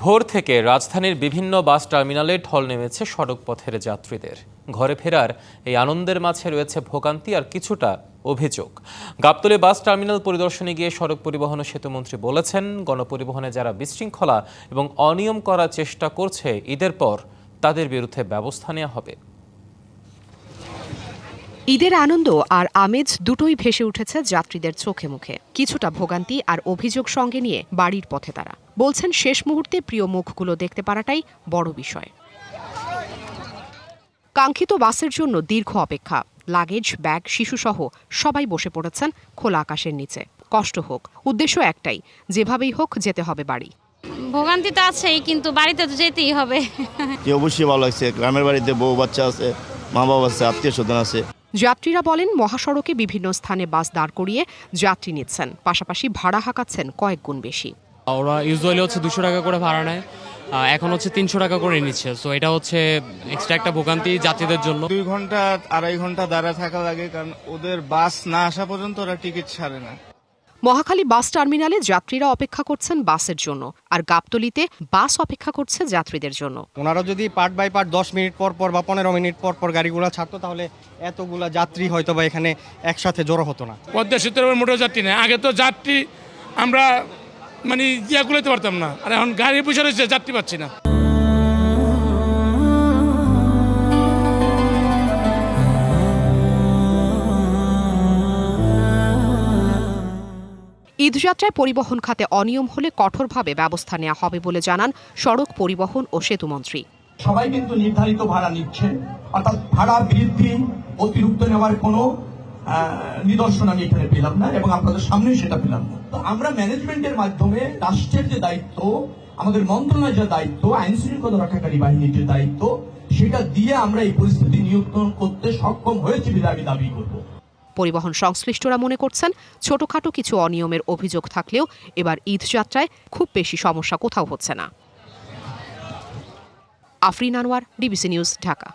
ভোর থেকে রাজধানীর বিভিন্ন বাস টার্মিনালে ঢল নেমেছে সড়ক পথের যাত্রীদের। ঘরে ফেরার এই আনন্দের মাঝে রয়েছে ভোগান্তি আর কিছুটা অভিযোগ। গাবতলী বাস টার্মিনাল পরিদর্শনে গিয়ে সড়ক পরিবহন ও সেতুমন্ত্রী বলেছেন, গণপরিবহনে যারা বিশৃঙ্খলা এবং অনিয়ম করার চেষ্টা করছে, ঈদের পর তাদের বিরুদ্ধে ব্যবস্থা নেওয়া হবে। ঈদের আনন্দ আর আমেজ দুটোই ভেসে উঠেছে যাত্রীদের চোখে মুখে। কিছুটা ভোগান্তি আর অভিযোগ সঙ্গে নিয়ে বাড়ির পথে তারা বলছেন, শেষ মুহূর্তে প্রিয় মুখগুলো দেখতে পারাটাই বড় বিষয়। কাঙ্ক্ষিত বাসের জন্য দীর্ঘ অপেক্ষা, লাগেজ, ব্যাগ, শিশুসহ সবাই বসে পড়েছেন খোলা আকাশের নিচে। কষ্ট হোক, উদ্দেশ্য একটাই, যেভাবেই হোক যেতে হবে বাড়ি। ভোগান্তি তো আছেই, কিন্তু বাড়িতে তো যেতেই হবে। অবশ্যই ভালো লাগছে, গ্রামের বাড়িতে বউ বাচ্চা আছে, মা বাবা আছে, আত্মীয় স্বজন আছে। যাত্রীরা বলেন, মহাসড়কে বিভিন্ন স্থানে বাস দাঁড় করিয়ে যাত্রী নিচ্ছেন, পাশাপাশি ভাড়া হাঁকাচ্ছেন কয়েক গুণ বেশি। ওরা ইউজুয়ালি 200 টাকা করে ভাড়া নেয়, এখন 300 টাকা করে নিচ্ছে। সো এটা এক্সট্রা একটা ভোগান্তি যাত্রীদের জন্য। 2 ঘন্টা 2.5 ঘন্টা দাঁড়ায় থাকা লাগে, কারণ ওদের বাস না আসা পর্যন্ত ওরা টিকিট ছাড়ে না। মহাখালী বাস টার্মিনালে যাত্রীরা অপেক্ষা করছেন বাসের জন্য, আর গাবতলীতে বাস অপেক্ষা করছে যাত্রীদের জন্য। ওনারা যদি পার্ট বাই পার্ট 10 মিনিট পর পর বা 15 মিনিট পর পর গাড়িগুলো ছাড়তো, তাহলে এতগুলা যাত্রী হয়তো বা এখানে একসাথে জড়ো হতো না। পদ্মা সেতুর মোটর যাত্রী নেই, আগে তো যাত্রী আমরা গুলোতে পারতাম না, আর এখন গাড়ি বসে রয়েছে, যাত্রী পাচ্ছি না। ঈদযাত্রায় পরিবহন খাতে অনিয়ম হলে কঠোরভাবে ব্যবস্থা নেওয়া হবে বলে জানান সড়ক পরিবহন ও সেতুমন্ত্রী। সবাই কিন্তু নির্ধারিত ভাড়া নিচ্ছে, অর্থাৎ ভাড়া বৃদ্ধি, অতিরিক্ত নেওয়ার কোনো নিদর্শন আমি এখানে পেলাম না, এবং আপনাদের সামনে সেটা পেলাম না। তো আমরা ম্যানেজমেন্টের মাধ্যমে রাষ্ট্রের যে দায়িত্ব, আমাদের মন্ত্রণালয়ের যে দায়িত্ব, আইন শৃঙ্খলা রক্ষাকারী বাহিনীর যে দায়িত্ব, সেটা দিয়ে আমরা এই পরিস্থিতি নিয়ন্ত্রণ করতে সক্ষম হয়েছি বলে আমি দাবি করব। পরিবহন সংশ্লিষ্টরা মনে করছেন, ছোটখাটো কিছু অনিয়মের অভিযোগ থাকলেও এবার ঈদযাত্রায় খুব বেশি সমস্যা কোথাও হচ্ছে না। Afrin Anwar, DBC news, Dhaka.